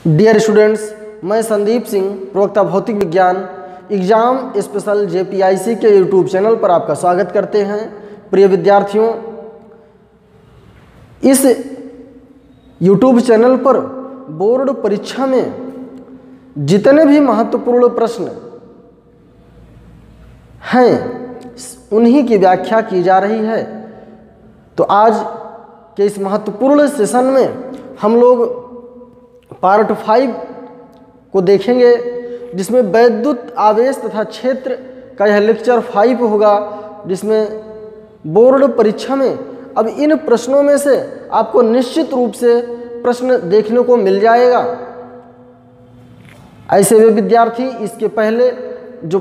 Dear students, मैं संदीप सिंह, प्रवक्ता भौतिक विज्ञान एग्जाम स्पेशल JPIC के यूट्यूब चैनल पर आपका स्वागत करते हैं। प्रिय विद्यार्थियों, इस यूट्यूब चैनल पर बोर्ड परीक्षा में जितने भी महत्वपूर्ण प्रश्न हैं उन्हीं की व्याख्या की जा रही है। तो आज के इस महत्वपूर्ण सेशन में हम लोग पार्ट 5 को देखेंगे, जिसमें वैद्युत आवेश तथा क्षेत्र का यह लेक्चर 5 होगा, जिसमें बोर्ड परीक्षा में अब इन प्रश्नों में से आपको निश्चित रूप से प्रश्न देखने को मिल जाएगा। ऐसे वे विद्यार्थी इसके पहले जो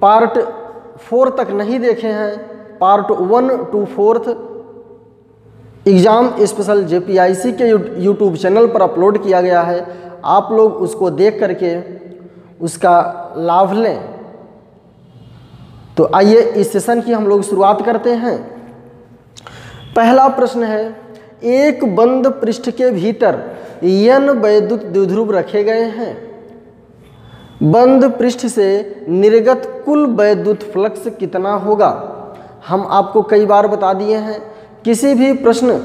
पार्ट 4 तक नहीं देखे हैं, part 1 to 4 exam special JPIC के यूट्यूब चैनल पर अपलोड किया गया है। आप लोग उसको देख करके उसका लाभ लें। तो आइए इस सेशन की हम लोग शुरुआत करते हैं। पहला प्रश्न है, एक बंद पृष्ठ के भीतर n वैद्युत द्विध्रुव रखे गए हैं। बंद पृष्ठ से निर्गत कुल वैद्युत फ्लक्स कितना होगा? हम आपको कई बार बता दिए हैं, किसी भी प्रश्न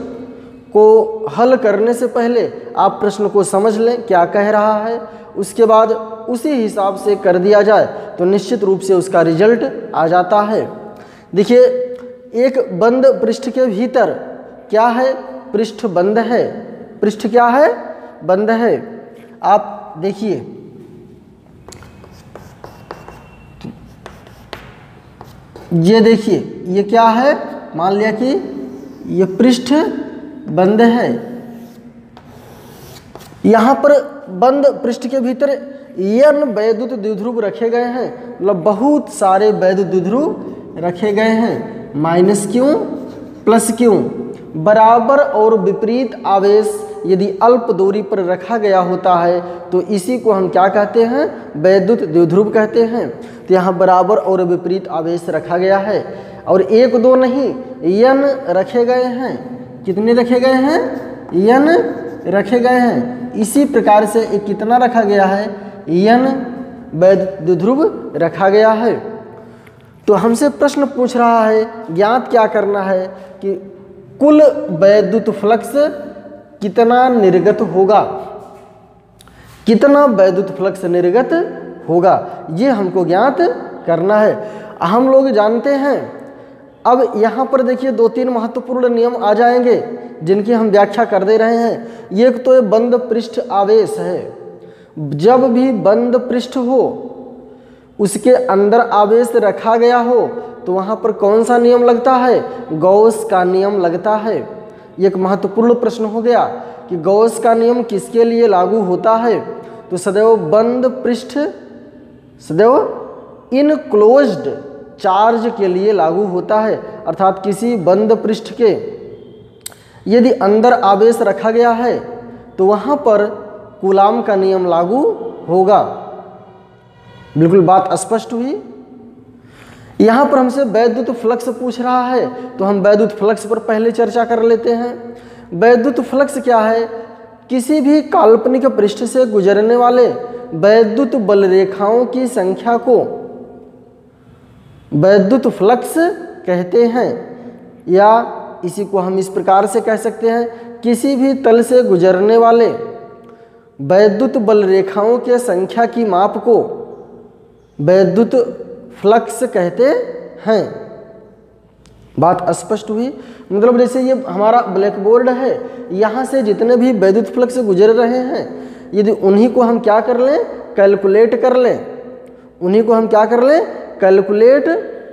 को हल करने से पहले आप प्रश्न को समझ लें क्या कह रहा है, उसके बाद उसी हिसाब से कर दिया जाए तो निश्चित रूप से उसका रिजल्ट आ जाता है। देखिए, एक बंद पृष्ठ के भीतर क्या है? पृष्ठ बंद है। पृष्ठ क्या है? बंद है। आप देखिए, ये देखिए, ये क्या है? मान लिया कि ये पृष्ठ बंद है। यहाँ पर बंद पृष्ठ के भीतर n वैद्युत द्विध्रुव रखे गए हैं, मतलब बहुत सारे वैद्युत द्विध्रुव रखे गए हैं। माइनस क्यों, प्लस क्यों, बराबर और विपरीत आवेश यदि अल्प दूरी पर रखा गया होता है तो इसी को हम क्या कहते हैं? वैद्युत द्विध्रुव कहते हैं। तो यहाँ बराबर और विपरीत आवेश रखा गया है, और एक दो नहीं, n रखे गए हैं। कितने रखे गए हैं? n रखे गए हैं। इसी प्रकार से एक कितना रखा गया है? n वैद्युत द्विध्रुव रखा गया है। तो हमसे प्रश्न पूछ रहा है, ज्ञात क्या करना है कि कुल वैद्युत फ्लक्स कितना निर्गत होगा। कितना वैद्युत फ्लक्स निर्गत होगा, ये हमको ज्ञात करना है। हम लोग जानते हैं। अब यहाँ पर देखिए, 2-3 महत्वपूर्ण नियम आ जाएंगे जिनकी हम व्याख्या कर दे रहे हैं। एक तो ये बंद पृष्ठ आवेश है। जब भी बंद पृष्ठ हो, उसके अंदर आवेश रखा गया हो, तो वहाँ पर कौन सा नियम लगता है? गॉस का नियम लगता है। एक महत्वपूर्ण प्रश्न हो गया कि गॉस का नियम किसके लिए लागू होता है? तो सदैव बंद पृष्ठ, सदैव इनक्लोज्ड चार्ज के लिए लागू होता है। अर्थात किसी बंद पृष्ठ के यदि अंदर आवेश रखा गया है तो वहाँ पर कूलाम का नियम लागू होगा। बिल्कुल बात स्पष्ट हुई। यहाँ पर हमसे वैद्युत फ्लक्स पूछ रहा है, तो हम वैद्युत फ्लक्स पर पहले चर्चा कर लेते हैं। वैद्युत फ्लक्स क्या है? किसी भी काल्पनिक पृष्ठ से गुजरने वाले वैद्युत बल रेखाओं की संख्या को वैद्युत फ्लक्स कहते हैं, या इसी को हम इस प्रकार से कह सकते हैं, किसी भी तल से गुजरने वाले वैद्युत बल रेखाओं के संख्या की माप को वैद्युत फ्लक्स कहते हैं। बात स्पष्ट हुई। मतलब जैसे ये हमारा ब्लैक बोर्ड है, यहाँ से जितने भी वैद्युत फ्लक्स गुजर रहे हैं, यदि उन्हीं को हम क्या कर लें? कैलकुलेट कर लें। उन्हीं को हम क्या कर लें? कैलकुलेट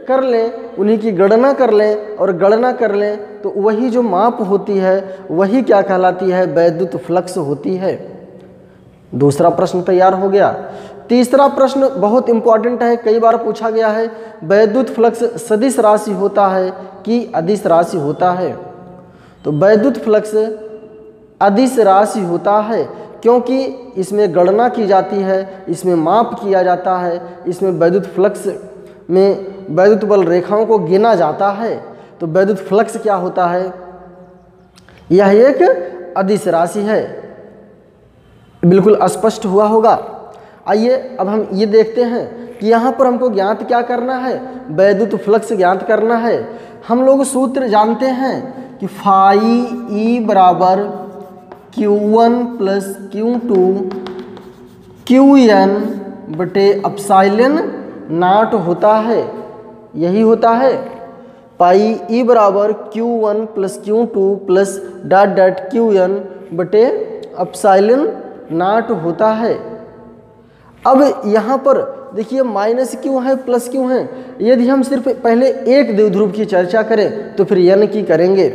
कर लें, उन्हीं की गणना कर लें, और गणना कर लें तो वही जो माप होती है वही क्या कहलाती है? वैद्युत फ्लक्स होती है। दूसरा प्रश्न तैयार हो गया। तीसरा प्रश्न बहुत इंपॉर्टेंट है, कई बार पूछा गया है, वैद्युत फ्लक्स सदिश राशि होता है कि अदिश राशि होता है? तो वैद्युत फ्लक्स अदिश राशि होता है, क्योंकि इसमें गणना की जाती है, इसमें माप किया जाता है, इसमें वैद्युत फ्लक्स में वैद्युत बल रेखाओं को गिना जाता है। तो वैद्युत फ्लक्स क्या होता है? यह एक अदिश राशि है। बिल्कुल स्पष्ट हुआ होगा। आइए अब हम ये देखते हैं कि यहाँ पर हमको ज्ञात क्या करना है, वैद्युत फ्लक्स ज्ञात करना है। हम लोग सूत्र जानते हैं कि फाई ई बराबर Q1 प्लस Q2 QN बटे एप्सिलॉन नॉट होता है, यही होता है। पाई ई बराबर Q1 plus Q2 plus dot dot QN बटे एप्सिलॉन नॉट होता है। अब यहाँ पर देखिए माइनस क्यों है प्लस क्यों है। यदि हम सिर्फ पहले एक द्विध्रुव की चर्चा करें तो फिर n की करेंगे।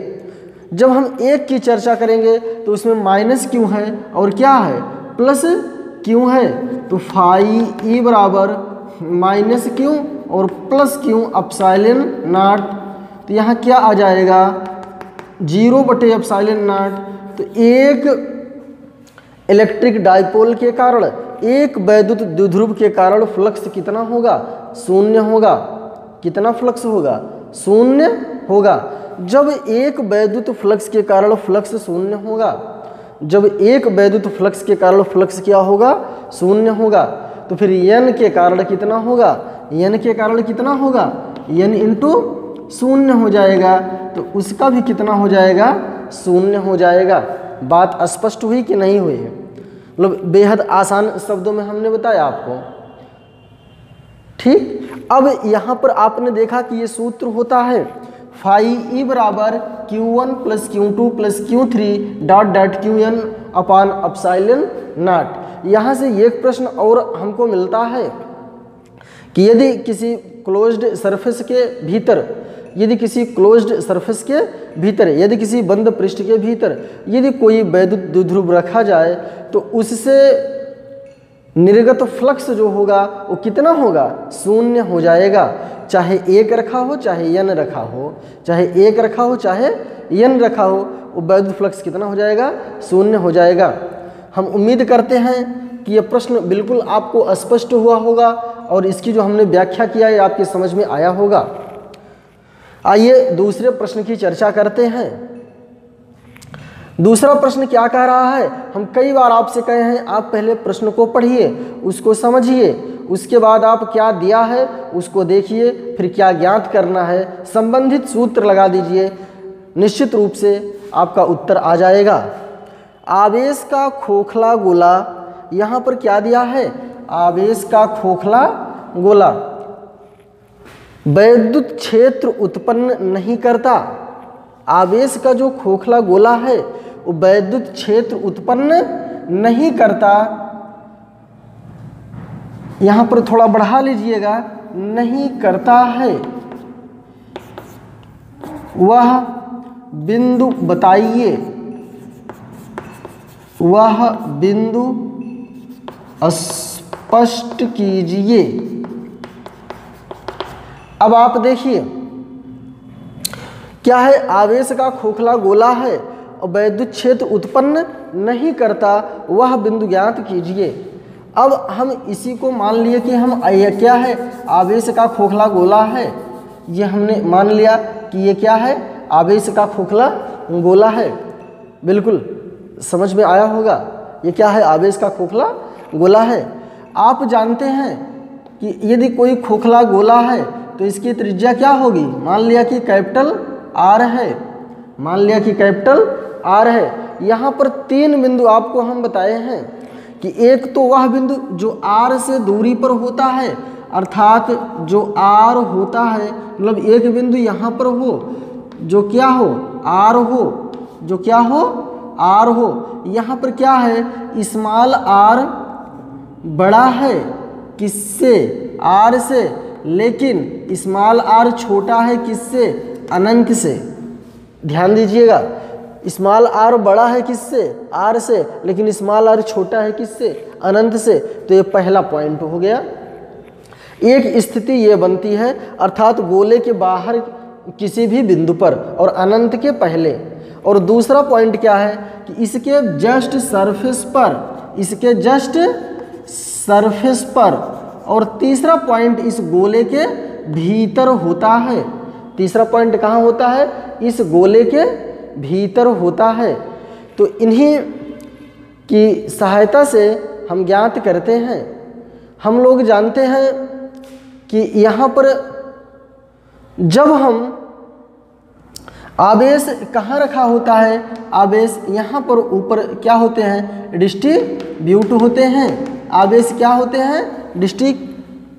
जब हम एक की चर्चा करेंगे तो उसमें माइनस क्यों है और क्या है प्लस क्यों है। तो फाई ई बराबर माइनस क्यों और प्लस क्यों एप्सिलॉन नॉट। तो यहाँ क्या आ जाएगा 0 बटे एप्सिलॉन नॉट। तो एक इलेक्ट्रिक डाइपोल के कारण, एक वैद्युत द्विध्रुव के कारण फ्लक्स कितना होगा, शून्य होगा। कितना फ्लक्स होगा, शून्य होगा। जब एक वैद्युत फ्लक्स के कारण फ्लक्स शून्य होगा, जब एक वैद्युत फ्लक्स के कारण फ्लक्स क्या होगा, शून्य होगा, तो फिर n के कारण कितना होगा, n के कारण कितना होगा, n इंटू शून्य हो जाएगा। तो उसका भी कितना हो जाएगा, शून्य हो जाएगा। बात स्पष्ट हुई कि नहीं हुई है। मतलब बेहद आसान शब्दों में हमने बताया आपको, ठीक। अब यहाँ पर आपने देखा कि ये सूत्र होता है फाई ई बराबर Q1 plus Q2 plus Q3 dot dot QN upon epsilon not. यहाँ से एक प्रश्न और हमको मिलता है कि यदि किसी क्लोज्ड सरफेस के भीतर, यदि किसी क्लोज्ड सरफेस के भीतर, यदि किसी बंद पृष्ठ के भीतर यदि कोई वैद्युत द्विध्रुव रखा जाए तो उससे निर्गत फ्लक्स जो होगा वो कितना होगा, शून्य हो जाएगा। चाहे एक रखा हो चाहे n रखा हो, चाहे एक रखा हो चाहे n रखा हो, वो वैद्युत फ्लक्स कितना हो जाएगा, शून्य हो जाएगा। हम उम्मीद करते हैं कि यह प्रश्न बिल्कुल आपको स्पष्ट हुआ होगा और इसकी जो हमने व्याख्या किया है आपके समझ में आया होगा। आइए दूसरे प्रश्न की चर्चा करते हैं। दूसरा प्रश्न क्या कह रहा है, हम कई बार आपसे कहे हैं आप पहले प्रश्न को पढ़िए, उसको समझिए, उसके बाद आप क्या दिया है उसको देखिए, फिर क्या ज्ञात करना है संबंधित सूत्र लगा दीजिए, निश्चित रूप से आपका उत्तर आ जाएगा। आवेश का खोखला गोला, यहाँ पर क्या दिया है, आवेश का खोखला गोला वैद्युत क्षेत्र उत्पन्न नहीं करता। आवेश का जो खोखला गोला है वो वैद्युत क्षेत्र उत्पन्न नहीं करता। यहाँ पर थोड़ा बढ़ा लीजिएगा, नहीं करता है। वह बिंदु बताइए, वह बिंदु स्पष्ट कीजिए। अब आप देखिए क्या है, आवेश का खोखला गोला है और वैद्युत क्षेत्र उत्पन्न नहीं करता, वह बिंदु ज्ञात कीजिए। अब हम इसी को मान लिए कि हम यह क्या है, आवेश का खोखला गोला है, ये हमने मान लिया कि ये क्या है, आवेश का खोखला गोला है। बिल्कुल समझ में आया होगा, ये क्या है, आवेश का खोखला गोला है। आप जानते हैं कि यदि कोई खोखला गोला है तो इसकी त्रिज्या क्या होगी, मान लिया कि कैपिटल R है, मान लिया कि कैपिटल R है। यहाँ पर तीन बिंदु आपको हम बताए हैं कि एक तो वह बिंदु जो R से दूरी पर होता है, अर्थात जो R होता है, मतलब एक बिंदु यहाँ पर हो जो क्या हो, R हो, जो क्या हो, R हो। यहाँ पर क्या है, स्मॉल r बड़ा है किससे, R से, लेकिन स्मॉल r छोटा है किससे, अनंत से। ध्यान दीजिएगा, स्मॉल r बड़ा है किससे, R से, लेकिन स्मॉल r छोटा है किससे, अनंत से। तो ये पहला पॉइंट हो गया। एक स्थिति ये बनती है, अर्थात गोले के बाहर किसी भी बिंदु पर और अनंत के पहले। और दूसरा पॉइंट क्या है कि इसके जस्ट सरफेस पर, इसके जस्ट सरफेस पर। और तीसरा पॉइंट इस गोले के भीतर होता है। तीसरा पॉइंट कहाँ होता है, इस गोले के भीतर होता है। तो इन्हीं की सहायता से हम ज्ञात करते हैं। हम लोग जानते हैं कि यहाँ पर जब हम आवेश कहाँ रखा होता है, आवेश यहाँ पर ऊपर क्या होते हैं, डिस्ट्रीब्यूट होते हैं। आवेश क्या होते हैं,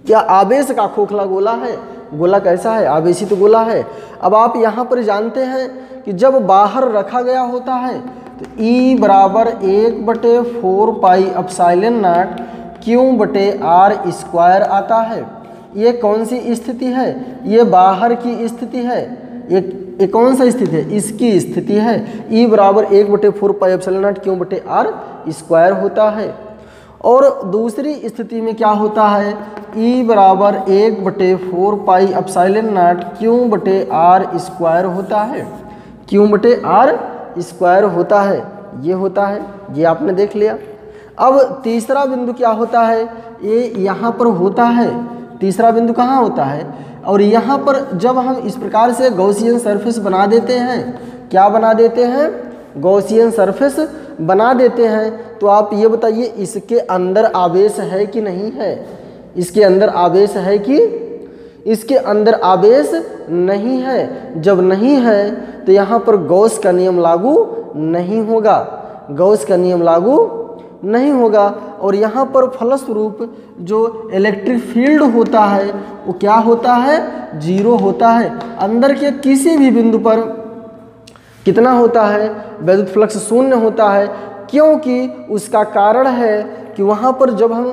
क्या आवेश का खोखला गोला है, गोला कैसा है, आवेशित गोला है। अब आप यहाँ पर जानते हैं कि जब बाहर रखा गया होता है तो E बराबर 1/4 पाई एप्सिलॉन नॉट Q/r² आता है। ये कौन सी स्थिति है, ये बाहर की स्थिति है। ये कौन सा स्थिति है, इसकी स्थिति है। E बराबर 1/4 पाई एप्सिलॉन नॉट Q/r² होता है। और दूसरी स्थिति में क्या होता है, E बराबर 1/4 पाई एप्सिलॉन नॉट Q/r² होता है, Q/r² होता है, ये होता है, ये आपने देख लिया। अब तीसरा बिंदु क्या होता है, ये यहाँ पर होता है। तीसरा बिंदु कहाँ होता है, और यहाँ पर जब हम इस प्रकार से गॉसियन सरफेस बना देते हैं, क्या बना देते हैं, गॉसियन सरफेस बना देते हैं, तो आप ये बताइए इसके अंदर आवेश है कि नहीं है, इसके अंदर आवेश है कि, इसके अंदर आवेश नहीं है। जब नहीं है तो यहाँ पर गॉस का नियम लागू नहीं होगा, गॉस का नियम लागू नहीं होगा। और यहाँ पर फलस्वरूप जो इलेक्ट्रिक फील्ड होता है वो क्या होता है, 0 होता है। अंदर के किसी भी बिंदु पर कितना होता है, वैद्युत फ्लक्स 0 होता है, क्योंकि उसका कारण है कि वहाँ पर जब हम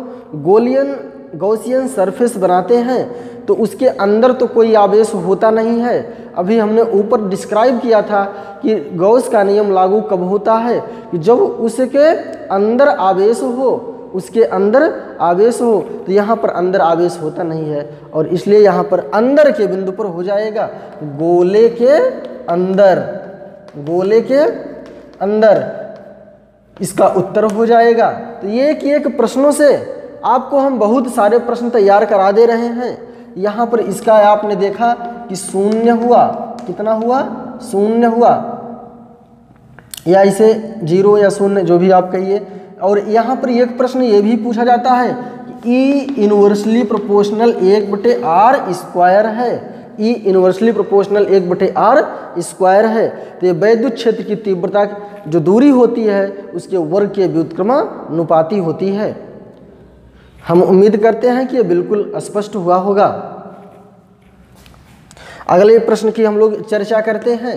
गॉसियन सरफेस बनाते हैं तो उसके अंदर तो कोई आवेश होता नहीं है। अभी हमने ऊपर डिस्क्राइब किया था कि गॉस का नियम लागू कब होता है, कि जब उसके अंदर आवेश हो, उसके अंदर आवेश हो। तो यहाँ पर अंदर आवेश होता नहीं है और इसलिए यहाँ पर अंदर के बिंदु पर हो जाएगा, गोले के अंदर, गोले के अंदर इसका उत्तर हो जाएगा। तो ये कि एक प्रश्नों से आपको हम बहुत सारे प्रश्न तैयार करा दे रहे हैं। यहाँ पर इसका आपने देखा कि 0 हुआ, कितना हुआ, 0 हुआ, या इसे 0 या 0 जो भी आप कहिए। और यहाँ पर एक प्रश्न ये भी पूछा जाता है कि E इन्वर्सली प्रोपोर्शनल 1/r² है, E इन्वर्सली प्रोपोर्शनल 1/r² है। तो ये वैद्युत क्षेत्र की तीव्रता जो दूरी होती है उसके वर्ग के व्युत्क्रमानुपाती होती है। हम उम्मीद करते हैं कि ये बिल्कुल स्पष्ट हुआ होगा। अगले प्रश्न की हम लोग चर्चा करते हैं।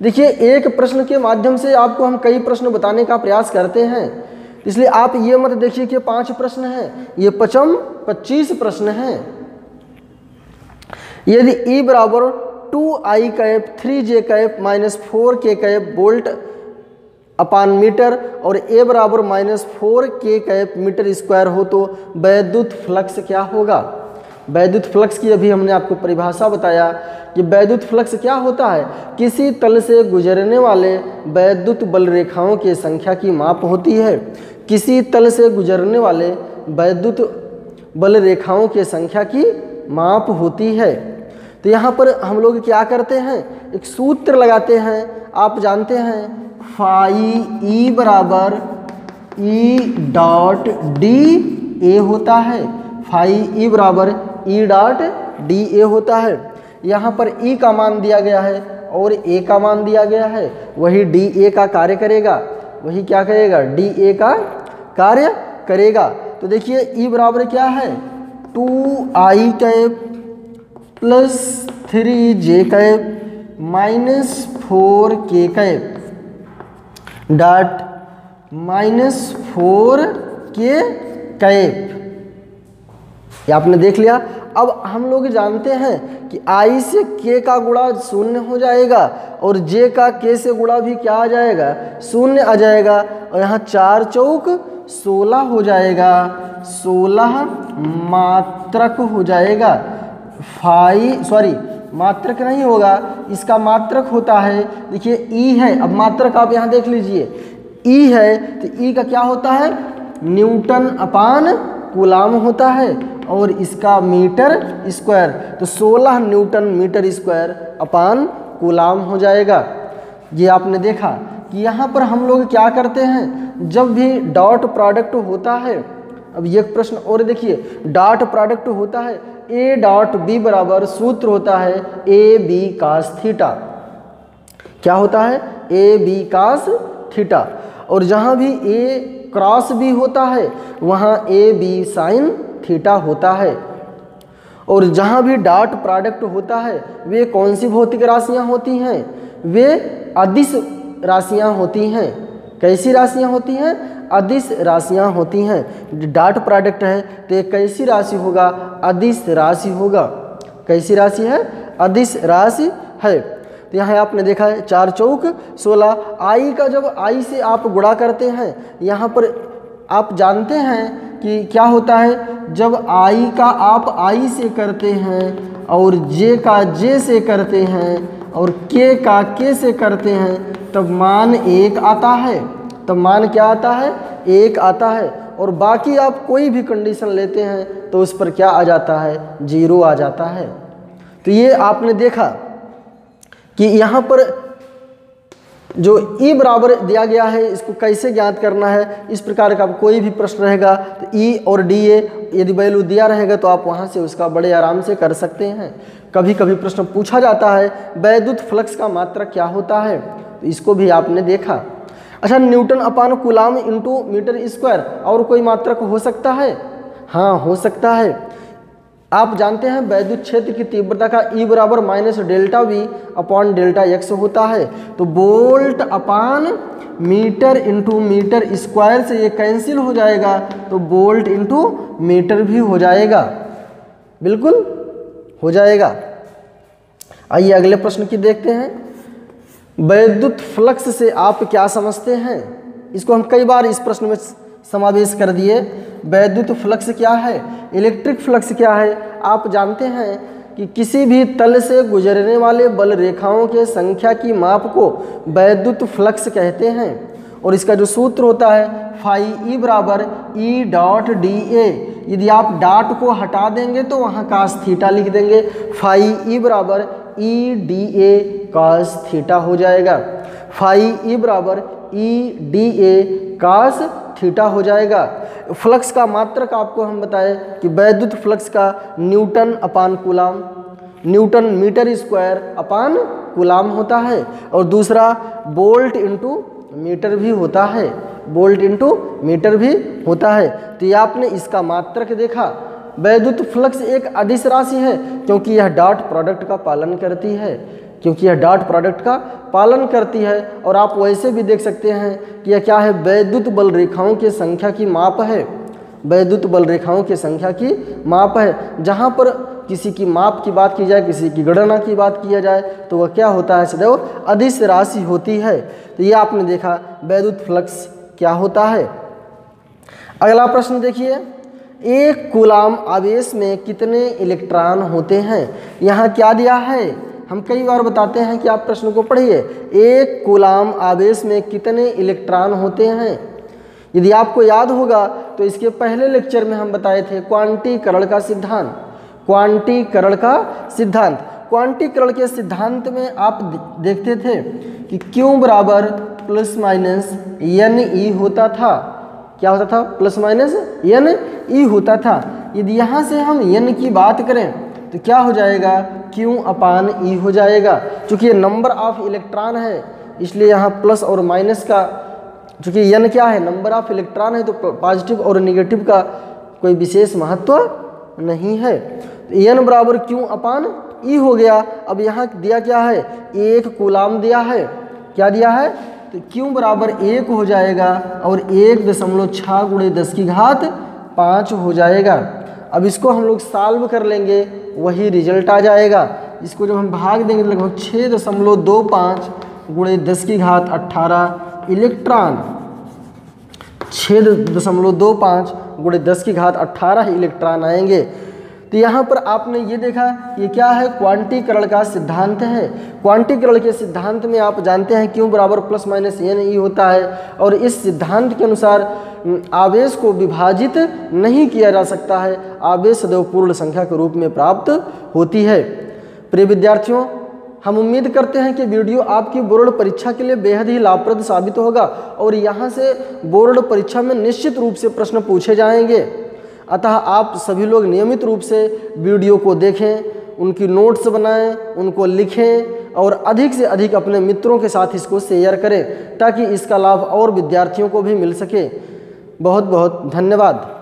देखिए, एक प्रश्न के माध्यम से आपको हम कई प्रश्न बताने का प्रयास करते हैं, इसलिए आप ये मत देखिए कि 5 प्रश्न हैं, ये 25 प्रश्न हैं। यदि E बराबर 2I cap 3J cap -4 K cap volt upon metre और A बराबर -4 K कैप मीटर स्क्वायर हो तो वैद्युत फ्लक्स क्या होगा। वैद्युत फ्लक्स की अभी हमने आपको परिभाषा बताया कि वैद्युत फ्लक्स क्या होता है, किसी तल से गुजरने वाले वैद्युत बल रेखाओं की संख्या की माप होती है। किसी तल से गुजरने वाले वैद्युत बल रेखाओं की संख्या की माप होती है। तो यहाँ पर हम लोग क्या करते हैं, एक सूत्र लगाते हैं। आप जानते हैं फाई E बराबर E.dA होता है, फाई E बराबर E.dA होता है। यहाँ पर E का मान दिया गया है और A का मान दिया गया है, वही dA का कार्य करेगा, वही क्या करेगा, dA का कार्य करेगा। तो देखिए E बराबर क्या है, 2I cap plus 3J cap -4 K cap dot -4 K cap, ये आपने देख लिया। अब हम लोग जानते हैं कि I से K का गुणा 0 हो जाएगा और J का K से गुणा भी क्या आ जाएगा, 0 आ जाएगा। और यहाँ 4 चौक 16 हो जाएगा, 16 मात्रक हो जाएगा। मात्रक नहीं होगा, इसका मात्रक होता है, देखिए E है। अब मात्रक आप यहाँ देख लीजिए, E है तो E का क्या होता है, न्यूटन अपान कूलाम होता है और इसका मीटर स्क्वायर, तो 16 newton metre square upon coulomb हो जाएगा। ये आपने देखा कि यहाँ पर हम लोग क्या करते हैं, जब भी डॉट प्रोडक्ट होता है, अब ये प्रश्न और देखिए, डॉट प्रोडक्ट होता है ए डॉट बी बराबर सूत्र होता है ए बी कास थीटा। क्या होता है? A B cos theta. और जहाँ भी ए क्रॉस बी होता है वहाँ ए बी साइन थीटा होता है। और जहाँ भी डॉट प्रोडक्ट होता है वे कौन सी भौतिक राशियाँ होती हैं? वे अदिश राशियाँ होती हैं। कैसी राशियाँ होती हैं? अदिश राशियाँ होती हैं। डॉट प्रोडक्ट है तो ये कैसी राशि होगा? अदिश राशि होगा। कैसी राशि है? अदिश राशि है। तो यहाँ आपने देखा है 4 चौक 16, आई का जब आई से आप गुणा करते हैं, यहाँ पर आप जानते हैं कि क्या होता है, जब आई का आप आई से करते हैं और जे का जे से करते हैं और के का के से करते हैं तब मान 1 आता है। तब मान क्या आता है? 1 आता है। और बाकी आप कोई भी कंडीशन लेते हैं तो उस पर क्या आ जाता है? 0 आ जाता है। तो ये आपने देखा कि यहाँ पर जो ई बराबर दिया गया है इसको कैसे ज्ञात करना है, इस प्रकार का कोई भी प्रश्न रहेगा तो ई और डी ए यदि वैल्यू दिया रहेगा तो आप वहाँ से उसका बड़े आराम से कर सकते हैं। कभी कभी प्रश्न पूछा जाता है वैद्युत फ्लक्स का मात्रक क्या होता है, तो इसको भी आपने देखा। अच्छा, Newton upon coulomb into metre square, और कोई मात्रक हो सकता है? हाँ, हो सकता है। आप जानते हैं वैद्युत क्षेत्र की तीव्रता का E बराबर minus delta we upon delta x होता है। तो volt upon metre into metre square से ये कैंसिल हो जाएगा, तो वोल्ट इंटू मीटर भी हो जाएगा, बिल्कुल हो जाएगा। आइए अगले प्रश्न की देखते हैं। वैद्युत फ्लक्स से आप क्या समझते हैं? इसको हम कई बार इस प्रश्न में समावेश कर दिए। वैद्युत फ्लक्स क्या है? इलेक्ट्रिक फ्लक्स क्या है? आप जानते हैं कि किसी भी तल से गुजरने वाले बल रेखाओं के संख्या की माप को वैद्युत फ्लक्स कहते हैं। और इसका जो सूत्र होता है फाई ई बराबर ई डॉट डी ए। यदि आप डॉट को हटा देंगे तो वहाँ कास थीटा लिख देंगे। फाई ई बराबर E D A cos theta हो जाएगा। फाई ई बराबर E D A cos theta हो जाएगा। फ्लक्स का मात्रक आपको हम बताएं कि वैद्युत फ्लक्स का newton upon coulomb, newton metre square upon coulomb होता है। और दूसरा वोल्ट इंटू मीटर भी होता है, वोल्ट इंटू मीटर भी होता है। तो ये आपने इसका मात्रक देखा। वैद्युत फ्लक्स एक अदिश राशि है क्योंकि यह डॉट प्रोडक्ट का पालन करती है, क्योंकि यह डॉट प्रोडक्ट का पालन करती है। और आप वैसे भी देख सकते हैं कि यह क्या है? वैद्युत बल रेखाओं की संख्या की माप है। वैद्युत बल रेखाओं की संख्या की माप है। जहाँ पर किसी की माप की बात की जाए, किसी की गणना की बात किया जाए तो वह क्या होता है? सदैव अदिश राशि होती है। तो ये आपने देखा वैद्युत फ्लक्स क्या होता है। अगला प्रश्न देखिए, एक कूलाम आवेश में कितने इलेक्ट्रॉन होते हैं? यहाँ क्या दिया है? हम कई बार बताते हैं कि आप प्रश्न को पढ़िए। एक कूलाम आवेश में कितने इलेक्ट्रॉन होते हैं? यदि आपको याद होगा तो इसके पहले लेक्चर में हम बताए थे क्वांटीकरण का सिद्धांत। क्वांटीकरण का सिद्धांत, क्वांटीकरण के सिद्धांत में आप देखते थे कि Q बराबर प्लस माइनस एन ई होता था। क्या होता था? प्लस माइनस एन ई होता था। यदि यहाँ से हम एन की बात करें तो क्या हो जाएगा? Q अपान ई हो जाएगा। चूँकि ये नंबर ऑफ इलेक्ट्रॉन है इसलिए यहाँ प्लस और माइनस का, चूँकि एन क्या है? नंबर ऑफ इलेक्ट्रॉन है, तो पॉजिटिव और निगेटिव का कोई विशेष महत्व नहीं है। तो एन बराबर Q अपान ई हो गया। अब यहाँ दिया क्या है? एक कूलाम दिया है। क्या दिया है? तो Q बराबर 1 हो जाएगा और 1.6 गुणे 10 की घात 5 हो जाएगा। अब इसको हम लोग सॉल्व कर लेंगे, वही रिजल्ट आ जाएगा। इसको जब हम भाग देंगे तो लगभग 6.25 गुणे 10 की घात 18 इलेक्ट्रॉन, 6.25 गुणे 10 की घात 18 इलेक्ट्रॉन आएंगे। तो यहाँ पर आपने ये देखा, ये क्या है? क्वांटीकरण का सिद्धांत है। क्वांटीकरण के सिद्धांत में आप जानते हैं Q बराबर प्लस माइनस एन ई होता है। और इस सिद्धांत के अनुसार आवेश को विभाजित नहीं किया जा सकता है, आवेश सदैव पूर्ण संख्या के रूप में प्राप्त होती है। प्रिय विद्यार्थियों, हम उम्मीद करते हैं कि वीडियो आपकी बोर्ड परीक्षा के लिए बेहद ही लाभप्रद साबित होगा और यहाँ से बोर्ड परीक्षा में निश्चित रूप से प्रश्न पूछे जाएंगे। अतः आप सभी लोग नियमित रूप से वीडियो को देखें, उनकी नोट्स बनाएं, उनको लिखें और अधिक से अधिक अपने मित्रों के साथ इसको शेयर करें ताकि इसका लाभ और विद्यार्थियों को भी मिल सके। बहुत बहुत धन्यवाद।